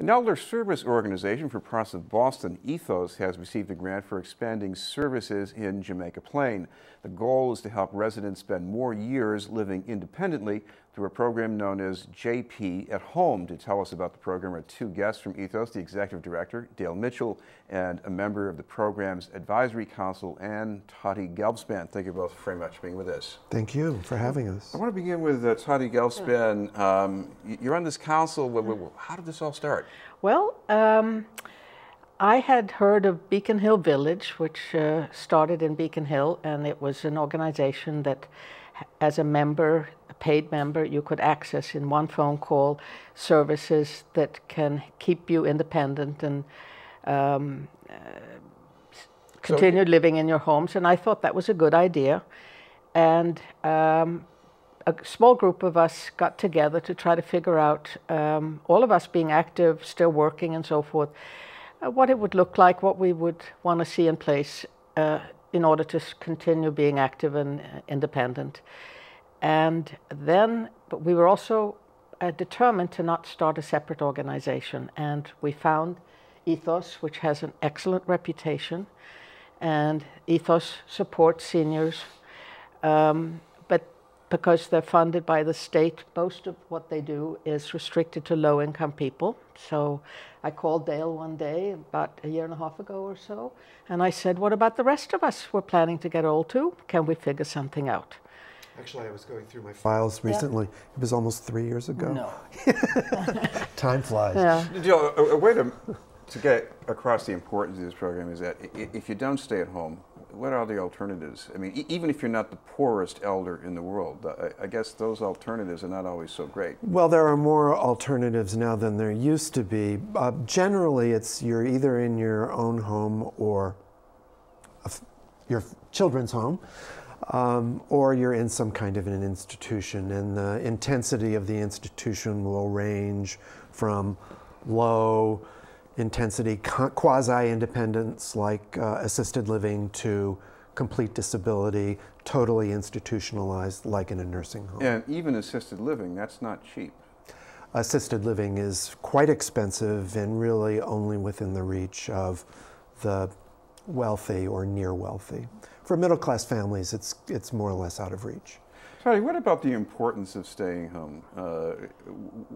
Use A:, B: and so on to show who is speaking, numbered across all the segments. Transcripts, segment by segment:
A: An elder service organization for parts of Boston, Ethos, has received a grant for expanding services in Jamaica Plain. The goal is to help residents spend more years living independently through a program known as JP at Home. To tell us about the program are two guests from Ethos, the Executive Director, Dale Mitchell, and a member of the program's Advisory Council, and Tottie Gelbspan. Thank you both very much for being with us.
B: Thank you for having us.
A: I want to begin with Tottie Gelbspan. You're on this council. How did this all start?
C: Well, I had heard of Beacon Hill Village, which started in Beacon Hill, and it was an organization that, as a member, a paid member, you could access in one phone call services that can keep you independent and continue living in your homes. And I thought that was a good idea. And a small group of us got together to try to figure out, all of us being active, still working and so forth, what it would look like, what we would want to see in place in order to continue being active and independent. And then, but we were also determined to not start a separate organization. And we found Ethos, which has an excellent reputation, and Ethos supports seniors. Because they're funded by the state, most of what they do is restricted to low-income people. So I called Dale one day, about a year and a half ago or so, and I said, what about the rest of us? We're planning to get old too. Can we figure something out?
B: Actually, I was going through my files recently. Yeah. It was almost 3 years ago.
C: No.
B: Time flies.
A: Yeah. Jill, a way to get across the importance of this program is that if you don't stay at home, what are the alternatives? I mean, even if you're not the poorest elder in the world, I guess those alternatives are not always so great.
B: Well, there are more alternatives now than there used to be. Generally, you're either in your own home or your children's home, or you're in some kind of an institution, and the intensity of the institution will range from low intensity quasi-independence like assisted living to complete disability, totally institutionalized like in a nursing home.
A: And even assisted living, that's not cheap.
B: Assisted living is quite expensive and really only within the reach of the wealthy or near wealthy. For middle-class families, it's more or less out of reach.
A: Sorry, what about the importance of staying home?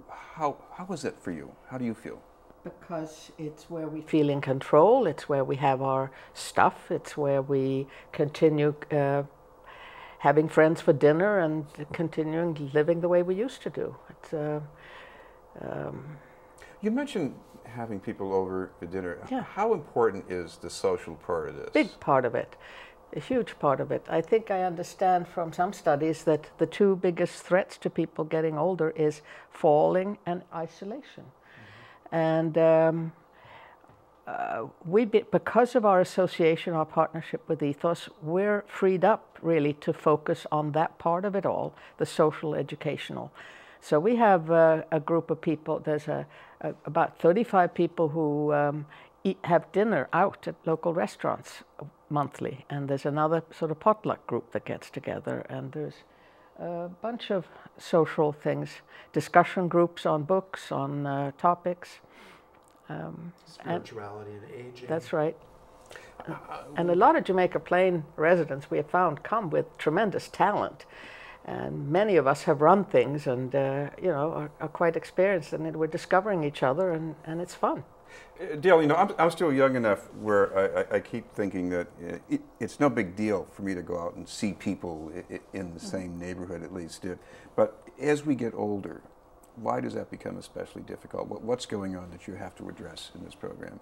A: How is it for you? How do you feel?
C: Because it's where we feel in control, it's where we have our stuff, it's where we continue having friends for dinner and continuing living the way we used to do.
A: You mentioned having people over for dinner.
C: Yeah.
A: How important is the social part of this?
C: Big part of it, a huge part of it. I think I understand from some studies that the two biggest threats to people getting older is falling and isolation. And because of our association, our partnership with Ethos, we're freed up really to focus on that part of it all, the social educational. So we have a group of people, there's about 35 people who have dinner out at local restaurants monthly. And there's another sort of potluck group that gets together, and there's a bunch of social things, discussion groups on books, on topics.
B: Spirituality and aging.
C: That's right. And a lot of Jamaica Plain residents, we have found, come with tremendous talent. And many of us have run things and you know, are quite experienced, and we're discovering each other, and it's fun.
A: Dale, you know, I'm still young enough where I keep thinking that it's no big deal for me to go out and see people in the same neighborhood, at least. But as we get older, why does that become especially difficult? What's going on that you have to address in this program?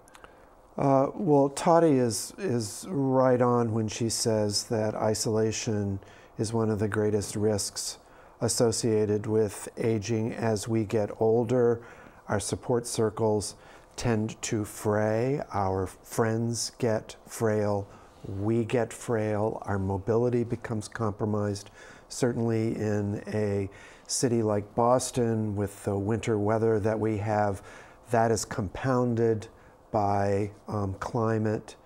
B: Well, Tottie is right on when she says that isolation is one of the greatest risks associated with aging. As we get older, our support circles tend to fray, our friends get frail, we get frail, our mobility becomes compromised. Certainly in a city like Boston, with the winter weather that we have, that is compounded by climate.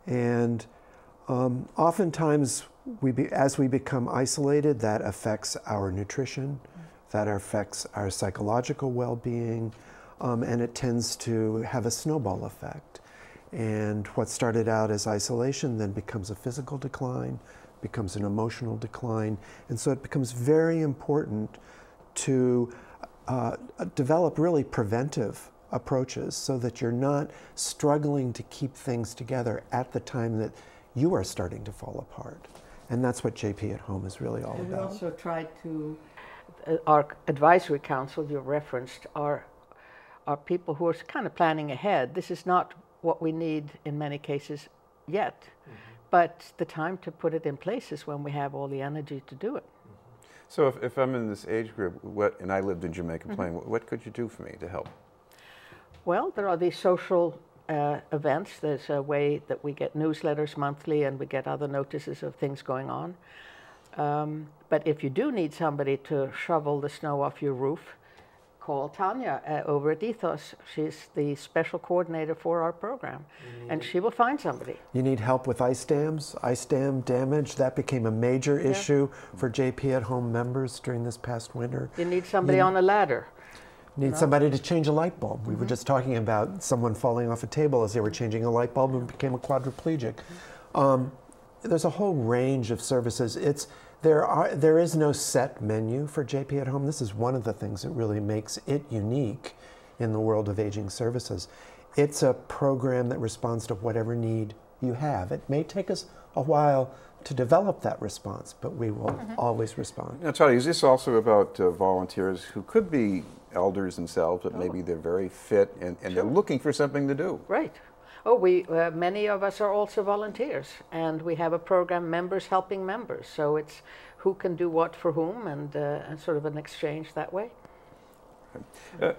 B: And oftentimes, as we become isolated, that affects our nutrition, that affects our psychological well-being. and it tends to have a snowball effect. And what started out as isolation then becomes a physical decline, becomes an emotional decline, and so it becomes very important to develop really preventive approaches so that you're not struggling to keep things together at the time that you are starting to fall apart. And that's what JP at Home is really all about.
C: We also tried to, our advisory council you referenced are people who are kind of planning ahead. This is not what we need in many cases yet, but the time to put it in place is when we have all the energy to do it.
A: So if I'm in this age group, and I lived in Jamaica Plain, what could you do for me to help?
C: Well, there are these social events. There's a way that we get newsletters monthly and we get other notices of things going on. But if you do need somebody to shovel the snow off your roof, call Tanya over at Ethos. She's the special coordinator for our program, and she will find somebody.
B: You need help with ice dams, ice dam damage. That became a major issue for JP at Home members during this past winter.
C: You need somebody on a ladder.
B: Need somebody to change a light bulb. We were just talking about someone falling off a table as they were changing a light bulb and became a quadriplegic. There's a whole range of services. There is no set menu for JP at Home. This is one of the things that really makes it unique in the world of aging services. It's a program that responds to whatever need you have. It may take us a while to develop that response, but we will always respond.
A: Now, Tottie, is this also about volunteers who could be elders themselves, but maybe they're very fit and they're looking for something to do?
C: Right. Oh, many of us are also volunteers, and we have a program, members helping members. So it's who can do what for whom, and sort of an exchange that way.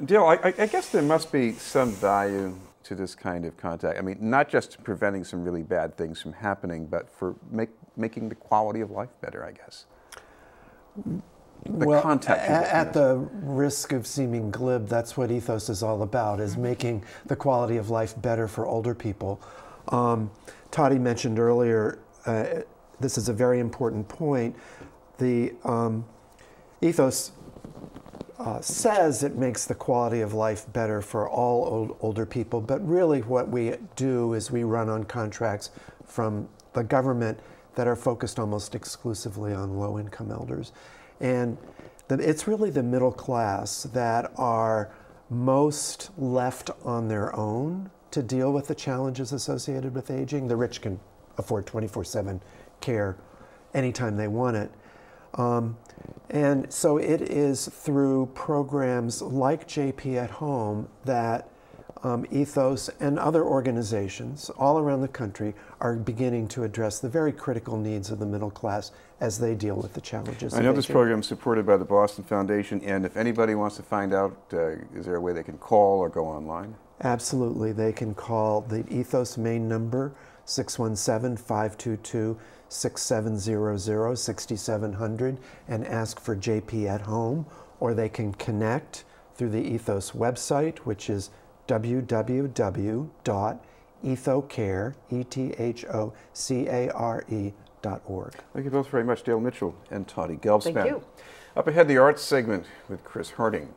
A: Dale, I guess there must be some value to this kind of contact. I mean, not just preventing some really bad things from happening, but for making the quality of life better, I guess.
B: Well, at the risk of seeming glib, that's what Ethos is all about, is making the quality of life better for older people. Tottie mentioned earlier, this is a very important point, the Ethos says it makes the quality of life better for all older people, but really what we do is we run on contracts from the government that are focused almost exclusively on low-income elders. And it's really the middle class that are most left on their own to deal with the challenges associated with aging. The rich can afford 24/7 care anytime they want it. And so it is through programs like JP at Home that Ethos and other organizations all around the country are beginning to address the very critical needs of the middle class as they deal with the challenges.
A: I know this program is supported by the Boston Foundation, and if anybody wants to find out, is there a way they can call or go online?
B: Absolutely. They can call the Ethos main number, 617-522-6700, 6700, and ask for JP at Home, or they can connect through the Ethos website, which is www.ethocare.org.
A: Thank you both very much, Dale Mitchell and Tottie Gelbspan.
C: Thank you.
A: Up ahead, the arts segment with Chris Harding.